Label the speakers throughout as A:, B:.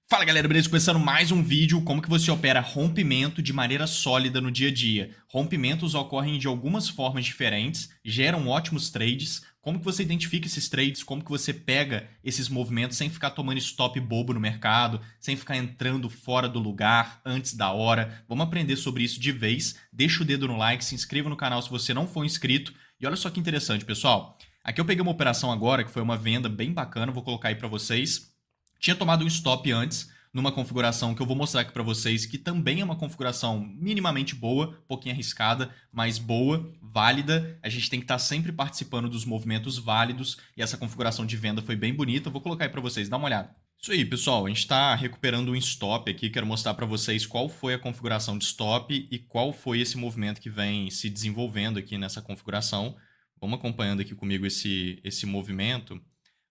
A: Fala galera, beleza? Começando mais um vídeo, como que você opera rompimento de maneira sólida no dia a dia. Rompimentos ocorrem de algumas formas diferentes, geram ótimos trades. Como que você identifica esses trades, como que você pega esses movimentos sem ficar tomando stop bobo no mercado, sem ficar entrando fora do lugar, antes da hora. Vamos aprender sobre isso de vez. Deixa o dedo no like, se inscreva no canal se você não for inscrito. E olha só que interessante, pessoal. Aqui eu peguei uma operação agora, que foi uma venda bem bacana, vou colocar aí para vocês. Tinha tomado um stop antes, numa configuração que eu vou mostrar aqui para vocês, que também é uma configuração minimamente boa, um pouquinho arriscada, mas boa, válida. A gente tem que estar sempre participando dos movimentos válidos e essa configuração de venda foi bem bonita. Eu vou colocar aí para vocês, dá uma olhada. Isso aí, pessoal, a gente está recuperando um stop aqui, quero mostrar para vocês qual foi a configuração de stop e qual foi esse movimento que vem se desenvolvendo aqui nessa configuração. Vamos acompanhando aqui comigo esse movimento.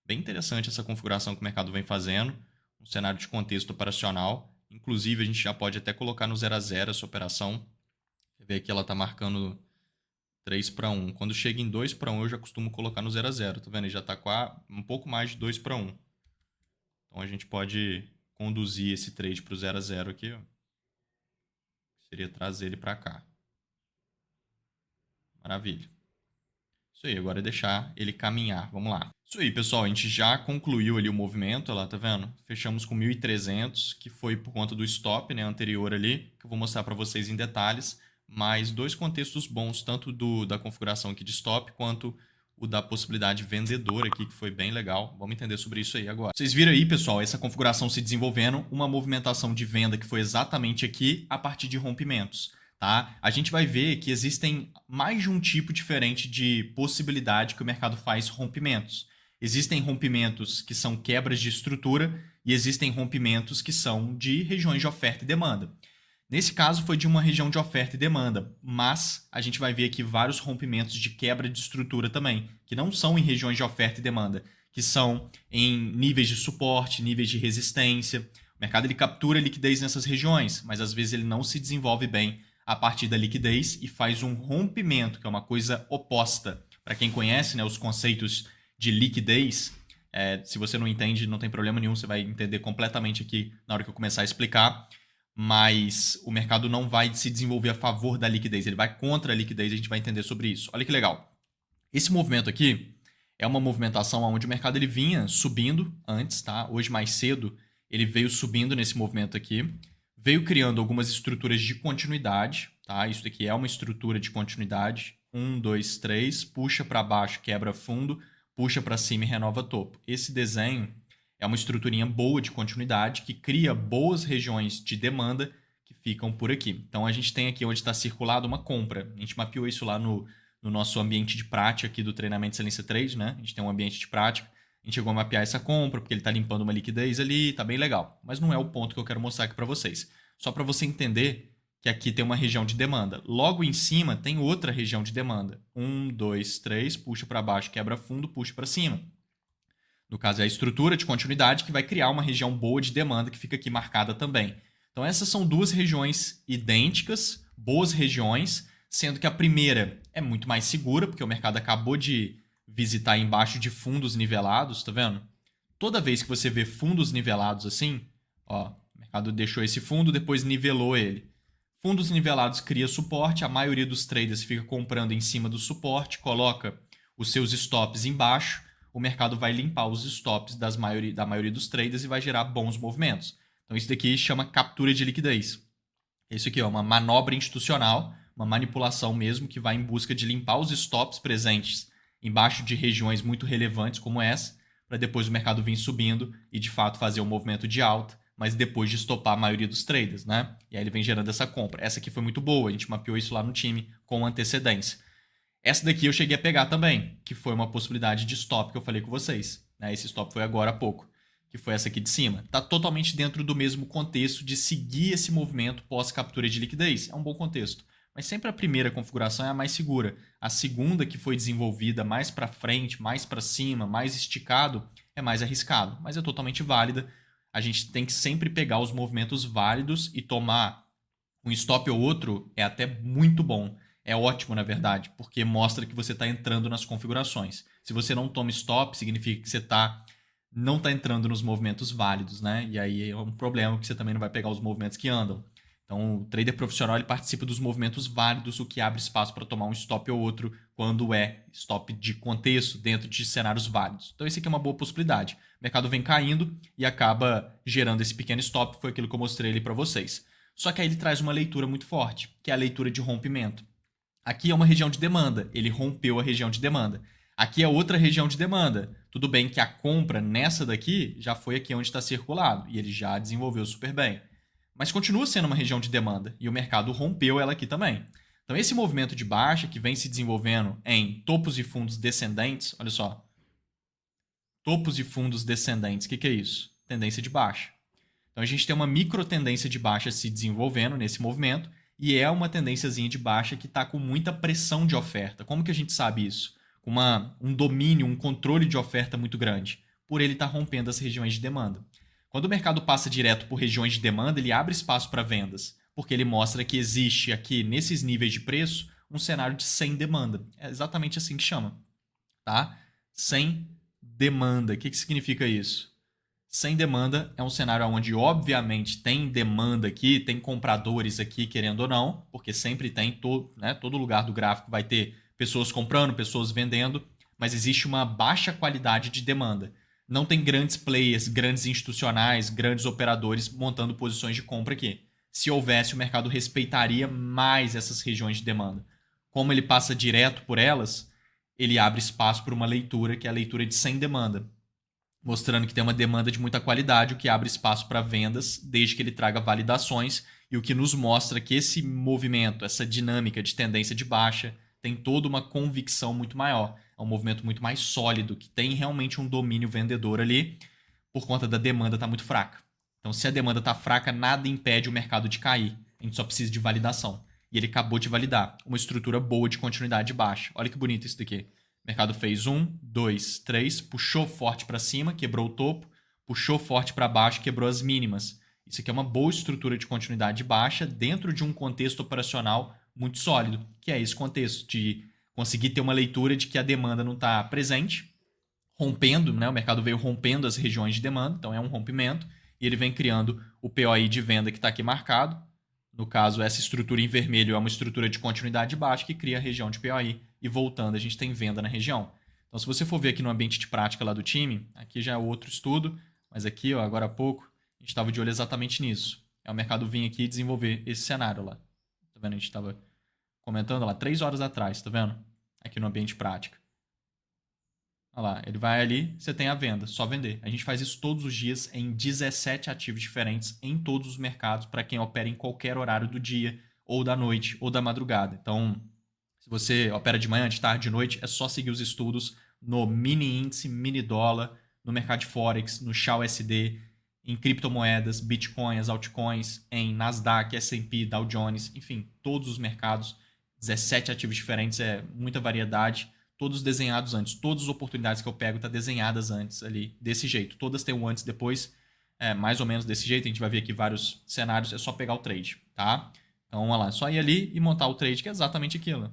A: Bem interessante essa configuração que o mercado vem fazendo, um cenário de contexto operacional. Inclusive, a gente já pode até colocar no 0 a 0 essa operação. Quer ver aqui, ela está marcando 3 para 1. Quando chega em 2 para 1, eu já costumo colocar no 0 a 0. Tá vendo? Ele já está com um pouco mais de 2 para 1. Então, a gente pode conduzir esse trade para o 0 a 0 aqui. Ó. Seria trazer ele para cá. Maravilha. Isso aí, agora é deixar ele caminhar. Vamos lá. Isso aí, pessoal, a gente já concluiu ali o movimento, olha lá, tá vendo? Fechamos com 1.300, que foi por conta do stop, né, anterior ali, que eu vou mostrar para vocês em detalhes, mas dois contextos bons, tanto da configuração aqui de stop, quanto o da possibilidade vendedora aqui, que foi bem legal. Vamos entender sobre isso aí agora. Vocês viram aí, pessoal, essa configuração se desenvolvendo, uma movimentação de venda que foi exatamente aqui, a partir de rompimentos. Tá? A gente vai ver que existem mais de um tipo diferente de possibilidade que o mercado faz rompimentos. Existem rompimentos que são quebras de estrutura e existem rompimentos que são de regiões de oferta e demanda. Nesse caso foi de uma região de oferta e demanda, mas a gente vai ver aqui vários rompimentos de quebra de estrutura também, que não são em regiões de oferta e demanda, que são em níveis de suporte, níveis de resistência. O mercado ele captura liquidez nessas regiões, mas às vezes ele não se desenvolve bem a partir da liquidez e faz um rompimento, que é uma coisa oposta. Para quem conhece, né, os conceitos de liquidez, se você não entende, não tem problema nenhum, você vai entender completamente aqui na hora que eu começar a explicar, mas o mercado não vai se desenvolver a favor da liquidez, ele vai contra a liquidez, a gente vai entender sobre isso. Olha que legal. Esse movimento aqui é uma movimentação onde o mercado ele vinha subindo antes, tá? Hoje mais cedo ele veio subindo nesse movimento aqui, veio criando algumas estruturas de continuidade, tá? Isso aqui é uma estrutura de continuidade. 1, 2, 3, puxa para baixo, quebra fundo, puxa para cima e renova topo. Esse desenho é uma estruturinha boa de continuidade que cria boas regiões de demanda que ficam por aqui. Então a gente tem aqui onde está circulado uma compra. A gente mapeou isso lá no nosso ambiente de prática aqui do treinamento Excelência Trade, né? A gente tem um ambiente de prática. A gente chegou a mapear essa compra, porque ele está limpando uma liquidez ali, tá bem legal. Mas não é o ponto que eu quero mostrar aqui para vocês. Só para você entender que aqui tem uma região de demanda. Logo em cima tem outra região de demanda. 1, 2, 3, puxa para baixo, quebra fundo, puxa para cima. No caso é a estrutura de continuidade que vai criar uma região boa de demanda que fica aqui marcada também. Então essas são duas regiões idênticas, boas regiões, sendo que a primeira é muito mais segura, porque o mercado acabou de visitar embaixo de fundos nivelados, tá vendo? Toda vez que você vê fundos nivelados assim, ó, o mercado deixou esse fundo, depois nivelou ele. Fundos nivelados cria suporte, a maioria dos traders fica comprando em cima do suporte, coloca os seus stops embaixo, o mercado vai limpar os stops da maioria dos traders e vai gerar bons movimentos. Então isso daqui chama captura de liquidez. Isso aqui é uma manobra institucional, uma manipulação mesmo, que vai em busca de limpar os stops presentes embaixo de regiões muito relevantes como essa, para depois o mercado vir subindo e de fato fazer um movimento de alta, mas depois de estopar a maioria dos traders, né? E aí ele vem gerando essa compra. Essa aqui foi muito boa, a gente mapeou isso lá no time com antecedência. Essa daqui eu cheguei a pegar também, que foi uma possibilidade de stop que eu falei com vocês. Né? Esse stop foi agora há pouco, que foi essa aqui de cima. Está totalmente dentro do mesmo contexto de seguir esse movimento pós-captura de liquidez. É um bom contexto. Mas sempre a primeira configuração é a mais segura. A segunda, que foi desenvolvida mais para frente, mais para cima, mais esticado, é mais arriscado. Mas é totalmente válida. A gente tem que sempre pegar os movimentos válidos e tomar um stop ou outro é até muito bom. É ótimo, na verdade, porque mostra que você está entrando nas configurações. Se você não toma stop, significa que você está não está entrando nos movimentos válidos, né? E aí é um problema, porque você também não vai pegar os movimentos que andam. Então, o trader profissional ele participa dos movimentos válidos, o que abre espaço para tomar um stop ou outro quando é stop de contexto dentro de cenários válidos. Então, esse aqui é uma boa possibilidade. O mercado vem caindo e acaba gerando esse pequeno stop, foi aquilo que eu mostrei ali para vocês. Só que aí ele traz uma leitura muito forte, que é a leitura de rompimento. Aqui é uma região de demanda, ele rompeu a região de demanda. Aqui é outra região de demanda. Tudo bem que a compra nessa daqui já foi aqui onde está circulado e ele já desenvolveu super bem. Mas continua sendo uma região de demanda e o mercado rompeu ela aqui também. Então, esse movimento de baixa que vem se desenvolvendo em topos e fundos descendentes, olha só, topos e fundos descendentes, o que é isso? Tendência de baixa. Então, a gente tem uma micro tendência de baixa se desenvolvendo nesse movimento e é uma tendênciazinha de baixa que está com muita pressão de oferta. Como que a gente sabe isso? Com um domínio, um controle de oferta muito grande, por ele estar rompendo as regiões de demanda. Quando o mercado passa direto por regiões de demanda, ele abre espaço para vendas, porque ele mostra que existe aqui, nesses níveis de preço, um cenário de sem demanda. É exatamente assim que chama, tá? Sem demanda. O que significa isso? Sem demanda é um cenário onde, obviamente, tem demanda aqui, tem compradores aqui, querendo ou não, porque sempre tem, todo lugar do gráfico vai ter pessoas comprando, pessoas vendendo, mas existe uma baixa qualidade de demanda. Não tem grandes players, grandes institucionais, grandes operadores montando posições de compra aqui. Se houvesse, o mercado respeitaria mais essas regiões de demanda. Como ele passa direto por elas, ele abre espaço para uma leitura, que é a leitura de sem demanda, mostrando que tem uma demanda de muita qualidade, o que abre espaço para vendas, desde que ele traga validações, e o que nos mostra que esse movimento, essa dinâmica de tendência de baixa, tem toda uma convicção muito maior. É um movimento muito mais sólido, que tem realmente um domínio vendedor ali, por conta da demanda estar muito fraca. Então, se a demanda está fraca, nada impede o mercado de cair. A gente só precisa de validação. E ele acabou de validar uma estrutura boa de continuidade baixa. Olha que bonito isso daqui. O mercado fez 1, 2, 3, puxou forte para cima, quebrou o topo, puxou forte para baixo, quebrou as mínimas. Isso aqui é uma boa estrutura de continuidade baixa dentro de um contexto operacional muito sólido, que é esse contexto de conseguir ter uma leitura de que a demanda não está presente, rompendo, né? O mercado veio rompendo as regiões de demanda, então é um rompimento, e ele vem criando o POI de venda que está aqui marcado. No caso, essa estrutura em vermelho é uma estrutura de continuidade baixa que cria a região de POI, e voltando, a gente tem venda na região. Então, se você for ver aqui no ambiente de prática lá do time, aqui já é outro estudo, mas aqui, ó, agora há pouco, a gente estava de olho exatamente nisso. É o mercado vir aqui e desenvolver esse cenário lá. Tá vendo? A gente estava comentando lá 3 horas atrás, tá vendo? Aqui no ambiente prática. Olha lá, ele vai ali, você tem a venda, só vender. A gente faz isso todos os dias em 17 ativos diferentes em todos os mercados para quem opera em qualquer horário do dia, ou da noite, ou da madrugada. Então, se você opera de manhã, de tarde, de noite, é só seguir os estudos no mini índice, mini dólar, no mercado de Forex, no XAUSD, em criptomoedas, bitcoins, altcoins, em Nasdaq, S&P, Dow Jones, enfim, todos os mercados, 17 ativos diferentes, é muita variedade, todos desenhados antes. Todas as oportunidades que eu pego estão desenhadas antes ali, desse jeito. Todas têm um antes e depois, mais ou menos desse jeito. A gente vai ver aqui vários cenários, é só pegar o trade, tá? Então, olha lá, é só ir ali e montar o trade, que é exatamente aquilo.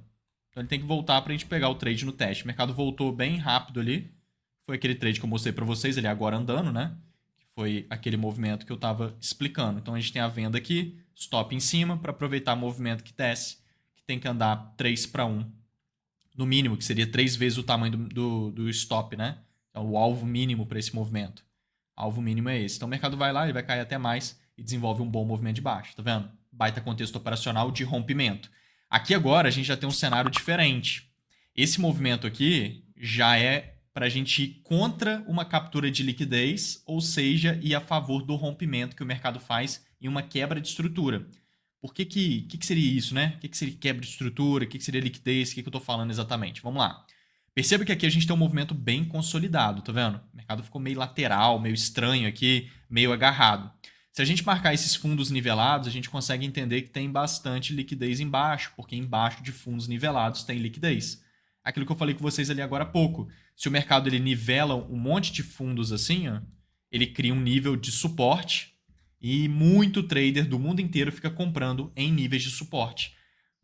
A: Então, ele tem que voltar para a gente pegar o trade no teste. O mercado voltou bem rápido ali. Foi aquele trade que eu mostrei para vocês, ele agora andando, né? Que foi aquele movimento que eu estava explicando. Então, a gente tem a venda aqui, stop em cima, para aproveitar o movimento que desce, que tem que andar 3 para 1. No mínimo, que seria 3 vezes o tamanho do stop, né? Então, o alvo mínimo para esse movimento. O alvo mínimo é esse. Então, o mercado vai lá, ele vai cair até mais e desenvolve um bom movimento de baixo. Tá vendo? Baita contexto operacional de rompimento. Aqui agora, a gente já tem um cenário diferente. Esse movimento aqui já é para a gente ir contra uma captura de liquidez, ou seja, ir a favor do rompimento que o mercado faz em uma quebra de estrutura. Por que seria isso, né? O que seria quebra de estrutura? O que seria liquidez? O que eu estou falando exatamente? Vamos lá. Perceba que aqui a gente tem um movimento bem consolidado, tá vendo? O mercado ficou meio lateral, meio estranho aqui, meio agarrado. Se a gente marcar esses fundos nivelados, a gente consegue entender que tem bastante liquidez embaixo, porque embaixo de fundos nivelados tem liquidez. Aquilo que eu falei com vocês ali agora há pouco. Se o mercado ele nivela um monte de fundos assim, ó, ele cria um nível de suporte, e muito trader do mundo inteiro fica comprando em níveis de suporte.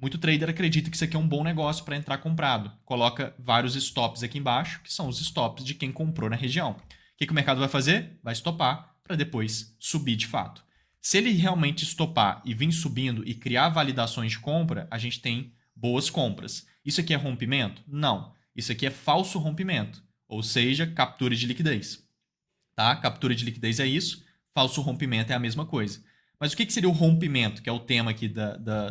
A: Muito trader acredita que isso aqui é um bom negócio para entrar comprado. Coloca vários stops aqui embaixo, que são os stops de quem comprou na região. O que o mercado vai fazer? Vai estopar para depois subir de fato. Se ele realmente estopar e vir subindo e criar validações de compra, a gente tem boas compras. Isso aqui é rompimento? Não. Isso aqui é falso rompimento, ou seja, captura de liquidez. Tá? Captura de liquidez é isso, falso rompimento é a mesma coisa. Mas o que seria o rompimento, que é o tema aqui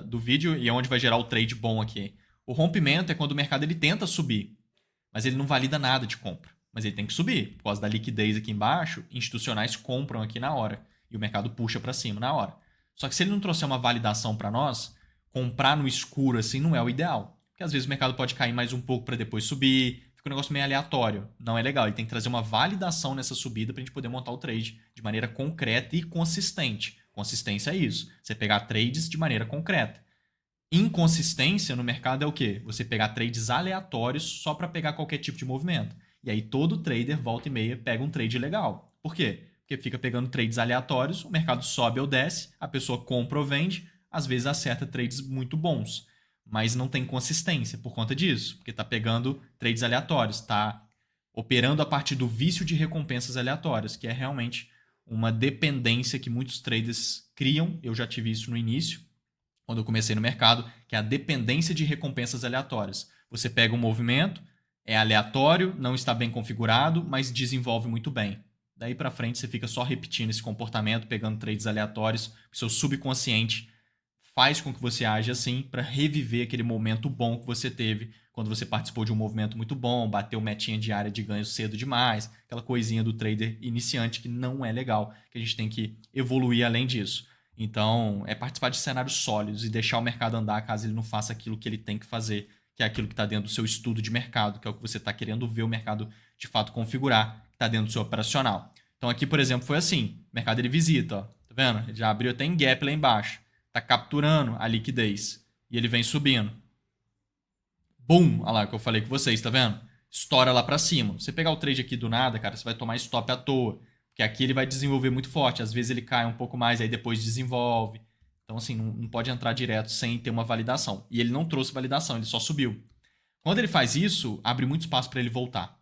A: do vídeo e é onde vai gerar o trade bom aqui? O rompimento é quando o mercado ele tenta subir, mas ele não valida nada de compra. Mas ele tem que subir. Por causa da liquidez aqui embaixo, institucionais compram aqui na hora. E o mercado puxa para cima na hora. Só que se ele não trouxer uma validação para nós, comprar no escuro assim não é o ideal. Porque às vezes o mercado pode cair mais um pouco para depois subir. Fica um negócio meio aleatório. Não é legal. Ele tem que trazer uma validação nessa subida para a gente poder montar o trade de maneira concreta e consistente. Consistência é isso. Você pegar trades de maneira concreta. Inconsistência no mercado é o quê? Você pegar trades aleatórios só para pegar qualquer tipo de movimento. E aí todo trader, volta e meia, pega um trade legal. Por quê? Porque fica pegando trades aleatórios, o mercado sobe ou desce, a pessoa compra ou vende, às vezes acerta trades muito bons, mas não tem consistência por conta disso, porque está pegando trades aleatórios, está operando a partir do vício de recompensas aleatórias, que é realmente uma dependência que muitos traders criam. Eu já tive isso no início, quando eu comecei no mercado, que é a dependência de recompensas aleatórias. Você pega um movimento, é aleatório, não está bem configurado, mas desenvolve muito bem. Daí para frente você fica só repetindo esse comportamento, pegando trades aleatórios, o seu subconsciente faz com que você age assim para reviver aquele momento bom que você teve quando você participou de um movimento muito bom, bateu metinha diária de ganho cedo demais, aquela coisinha do trader iniciante que não é legal, que a gente tem que evoluir além disso. Então, é participar de cenários sólidos e deixar o mercado andar caso ele não faça aquilo que ele tem que fazer, que é aquilo que está dentro do seu estudo de mercado, que é o que você está querendo ver o mercado de fato configurar, que está dentro do seu operacional. Então, aqui, por exemplo, foi assim. O mercado ele visita, ó, tá vendo? Ele já abriu até em gap lá embaixo. Está capturando a liquidez. E ele vem subindo. Bum! Olha lá o que eu falei com vocês, tá vendo? Estoura lá para cima. Você pegar o trade aqui do nada, cara, você vai tomar stop à toa. Porque aqui ele vai desenvolver muito forte. Às vezes ele cai um pouco mais, aí depois desenvolve. Então, assim, não pode entrar direto sem ter uma validação. E ele não trouxe validação, ele só subiu. Quando ele faz isso, abre muito espaço para ele voltar.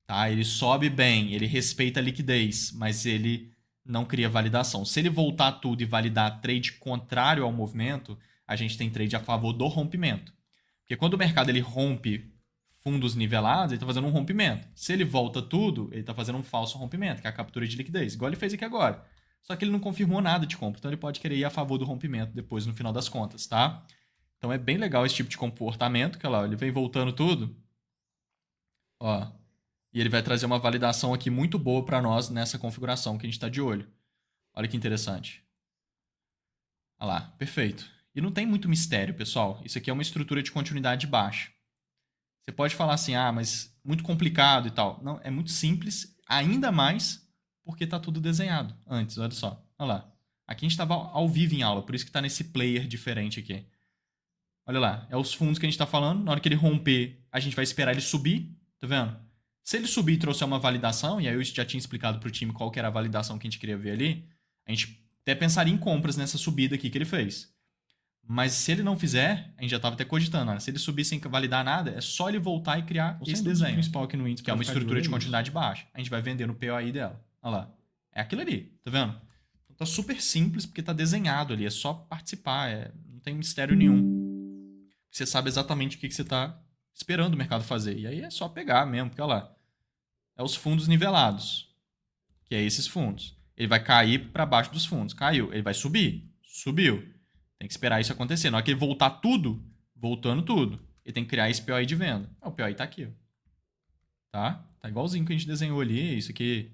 A: Tá? Ele sobe bem, ele respeita a liquidez, mas ele não cria validação. Se ele voltar tudo e validar trade contrário ao movimento, a gente tem trade a favor do rompimento. Porque quando o mercado ele rompe fundos nivelados, ele está fazendo um rompimento. Se ele volta tudo, ele está fazendo um falso rompimento, que é a captura de liquidez, igual ele fez aqui agora. Só que ele não confirmou nada de compra, então ele pode querer ir a favor do rompimento depois, no final das contas, tá? Então é bem legal esse tipo de comportamento, que olha lá, ele vem voltando tudo. Ó, e ele vai trazer uma validação aqui muito boa para nós nessa configuração que a gente está de olho. Olha que interessante. Olha lá, perfeito. E não tem muito mistério, pessoal. Isso aqui é uma estrutura de continuidade baixa. Você pode falar assim, ah, mas muito complicado e tal. Não, é muito simples, ainda mais porque está tudo desenhado antes, olha só. Olha lá. Aqui a gente estava ao vivo em aula, por isso que está nesse player diferente aqui. Olha lá, é os fundos que a gente está falando. Na hora que ele romper, a gente vai esperar ele subir, tá vendo? Se ele subir e trouxer uma validação, e aí eu já tinha explicado para o time qual que era a validação que a gente queria ver ali, a gente até pensaria em compras nessa subida aqui que ele fez. Mas se ele não fizer, a gente já estava até cogitando, olha, se ele subir sem validar nada, é só ele voltar e criar esse desenho,
B: principal aqui no índice,
A: que é uma estrutura de continuidade baixa. A gente vai vender no POI dela. Olha lá. É aquilo ali, tá vendo? Então tá super simples porque tá desenhado ali, é só participar, não tem mistério nenhum. Você sabe exatamente o que você tá esperando o mercado fazer. E aí é só pegar mesmo, porque olha lá. É os fundos nivelados, que é esses fundos. Ele vai cair para baixo dos fundos. Caiu. Ele vai subir. Subiu. Tem que esperar isso acontecer. Na hora que ele voltar tudo, voltando tudo, ele tem que criar esse POI de venda. O POI tá aqui. Ó. Tá? Tá igualzinho que a gente desenhou ali. Isso aqui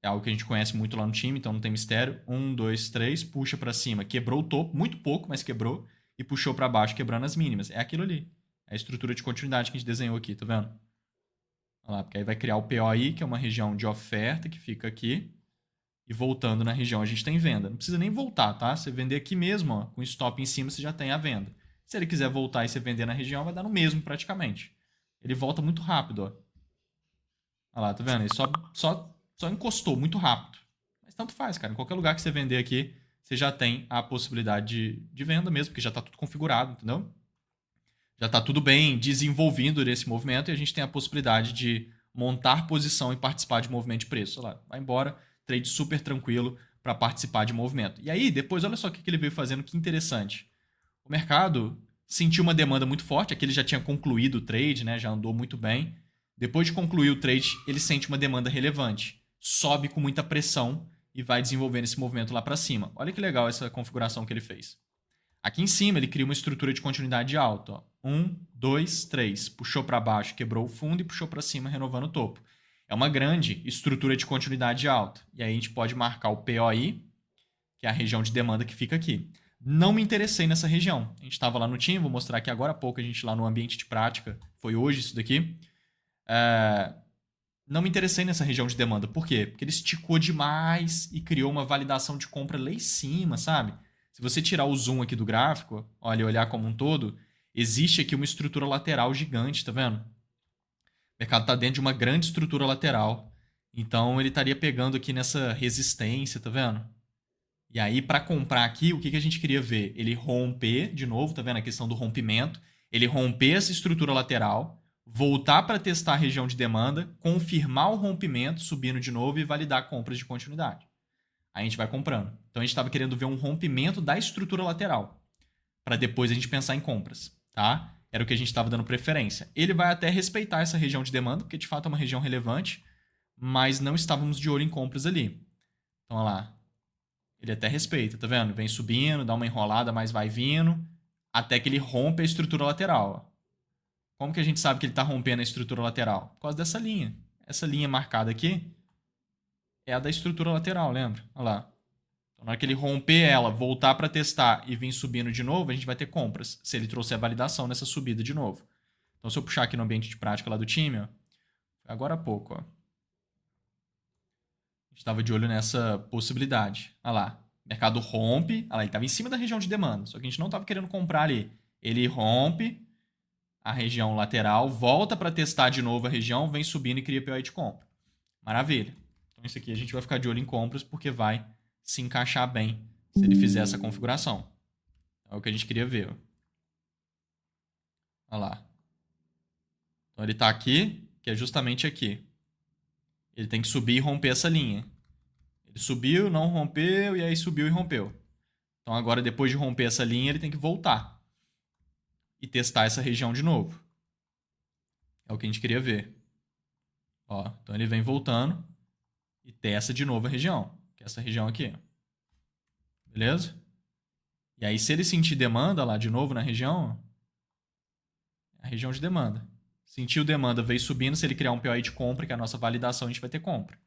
A: é algo que a gente conhece muito lá no time, então não tem mistério. 1, 2, 3, puxa para cima. Quebrou o topo, muito pouco, mas quebrou. E puxou para baixo, quebrando as mínimas. É aquilo ali. É a estrutura de continuidade que a gente desenhou aqui, tá vendo? Olha lá, porque aí vai criar o POI, que é uma região de oferta que fica aqui. E voltando na região, a gente tem venda. Não precisa nem voltar, tá? Você vender aqui mesmo, ó, com stop em cima, você já tem a venda. Se ele quiser voltar e você vender na região, vai dar no mesmo praticamente. Ele volta muito rápido, ó. Olha lá, tá vendo? Ele só encostou muito rápido. Mas tanto faz, cara. Em qualquer lugar que você vender aqui, você já tem a possibilidade de venda mesmo, porque já está tudo configurado, entendeu? Já está tudo bem desenvolvido nesse movimento e a gente tem a possibilidade de montar posição e participar de movimento de preço. Olha lá, vai embora, trade super tranquilo para participar de movimento. E aí, depois, olha só o que ele veio fazendo, que interessante. O mercado sentiu uma demanda muito forte, aqui ele já tinha concluído o trade, né? Já andou muito bem. Depois de concluir o trade, ele sente uma demanda relevante. Sobe com muita pressão e vai desenvolvendo esse movimento lá para cima. Olha que legal essa configuração que ele fez. Aqui em cima, ele cria uma estrutura de continuidade alta. Ó. 1, 2, 3. Puxou para baixo, quebrou o fundo e puxou para cima, renovando o topo. É uma grande estrutura de continuidade alta. E aí a gente pode marcar o POI, que é a região de demanda que fica aqui. Não me interessei nessa região. A gente estava lá no time, vou mostrar aqui agora há pouco, a gente lá no ambiente de prática. Foi hoje isso daqui. Não me interessei nessa região de demanda. Por quê? Porque ele esticou demais e criou uma validação de compra lá em cima, sabe? Se você tirar o zoom aqui do gráfico, olha, olhar como um todo, existe aqui uma estrutura lateral gigante, tá vendo? O mercado está dentro de uma grande estrutura lateral. Então, ele estaria pegando aqui nessa resistência, tá vendo? E aí, para comprar aqui, o que a gente queria ver? Ele romper, de novo, tá vendo a questão do rompimento? Ele romper essa estrutura lateral, voltar para testar a região de demanda, confirmar o rompimento, subindo de novo e validar compras de continuidade. Aí a gente vai comprando. Então a gente estava querendo ver um rompimento da estrutura lateral, para depois a gente pensar em compras, tá? Era o que a gente estava dando preferência. Ele vai até respeitar essa região de demanda, porque de fato é uma região relevante, mas não estávamos de olho em compras ali. Então, olha lá. Ele até respeita, tá vendo? Vem subindo, dá uma enrolada, mas vai vindo, até que ele rompe a estrutura lateral. Como que a gente sabe que ele está rompendo a estrutura lateral? Por causa dessa linha. Essa linha marcada aqui é a da estrutura lateral, lembra? Olha lá. Então, na hora que ele romper ela, voltar para testar e vir subindo de novo, a gente vai ter compras, se ele trouxer a validação nessa subida de novo. Então, se eu puxar aqui no ambiente de prática lá do time, ó, agora há pouco, ó. A gente estava de olho nessa possibilidade. Olha lá. O mercado rompe. Olha lá, ele estava em cima da região de demanda. Só que a gente não estava querendo comprar ali. Ele rompe a região lateral, volta para testar de novo a região, vem subindo e cria POI de compra. Maravilha. Então isso aqui a gente vai ficar de olho em compras porque vai se encaixar bem se ele fizer essa configuração. É o que a gente queria ver. Olha lá. Então ele está aqui, que é justamente aqui. Ele tem que subir e romper essa linha. Ele subiu, não rompeu, e aí subiu e rompeu. Então agora, depois de romper essa linha, ele tem que voltar e testar essa região de novo. É o que a gente queria ver. Ó, então ele vem voltando e testa de novo a região, que é essa região aqui. Beleza? E aí, se ele sentir demanda lá de novo na região, é a região de demanda. Sentiu demanda, veio subindo, se ele criar um POI de compra, que é a nossa validação, a gente vai ter compra.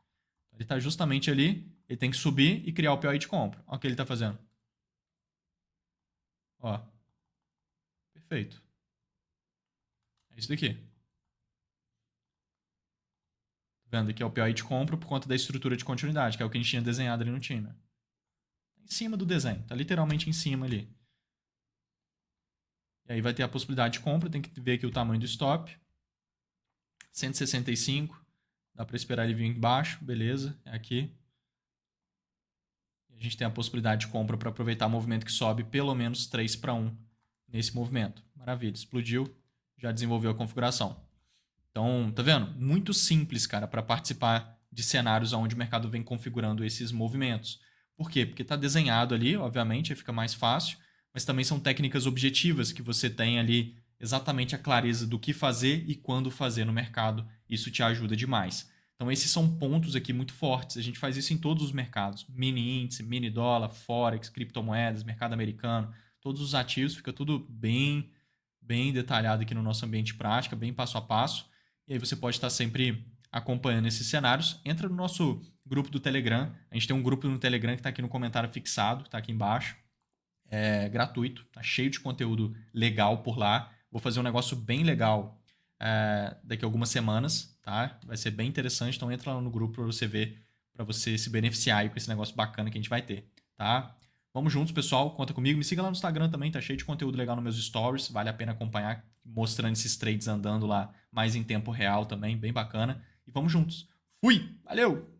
A: Ele está justamente ali, ele tem que subir e criar o POI de compra. Olha o que ele está fazendo. Ó. Perfeito. É isso daqui. Tá vendo? Aqui é o POI de compra por conta da estrutura de continuidade, que é o que a gente tinha desenhado ali no time. Em cima do desenho. Tá literalmente em cima ali. E aí vai ter a possibilidade de compra. Tem que ver aqui o tamanho do stop. 165. Dá para esperar ele vir embaixo. Beleza. É aqui. A gente tem a possibilidade de compra para aproveitar o movimento que sobe pelo menos 3-1 nesse movimento. Maravilha. Explodiu. Já desenvolveu a configuração. Então, tá vendo? Muito simples, cara, para participar de cenários onde o mercado vem configurando esses movimentos. Por quê? Porque está desenhado ali, obviamente, aí fica mais fácil, mas também são técnicas objetivas que você tem ali exatamente a clareza do que fazer e quando fazer no mercado. Isso te ajuda demais. Então, esses são pontos aqui muito fortes. A gente faz isso em todos os mercados. Mini índice, mini dólar, forex, criptomoedas, mercado americano. Todos os ativos, fica tudo bem detalhado aqui no nosso ambiente de prática, bem passo a passo. E aí você pode estar sempre acompanhando esses cenários. Entra no nosso grupo do Telegram. A gente tem um grupo no Telegram que está aqui no comentário fixado, está aqui embaixo. É gratuito, tá cheio de conteúdo legal por lá. Vou fazer um negócio bem legal daqui a algumas semanas, tá? Vai ser bem interessante, então entra lá no grupo para você ver, para você se beneficiar aí com esse negócio bacana que a gente vai ter, tá? Vamos juntos, pessoal, conta comigo. Me siga lá no Instagram também, tá cheio de conteúdo legal nos meus stories, vale a pena acompanhar, mostrando esses trades andando lá mais em tempo real também, bem bacana. E vamos juntos. Fui! Valeu!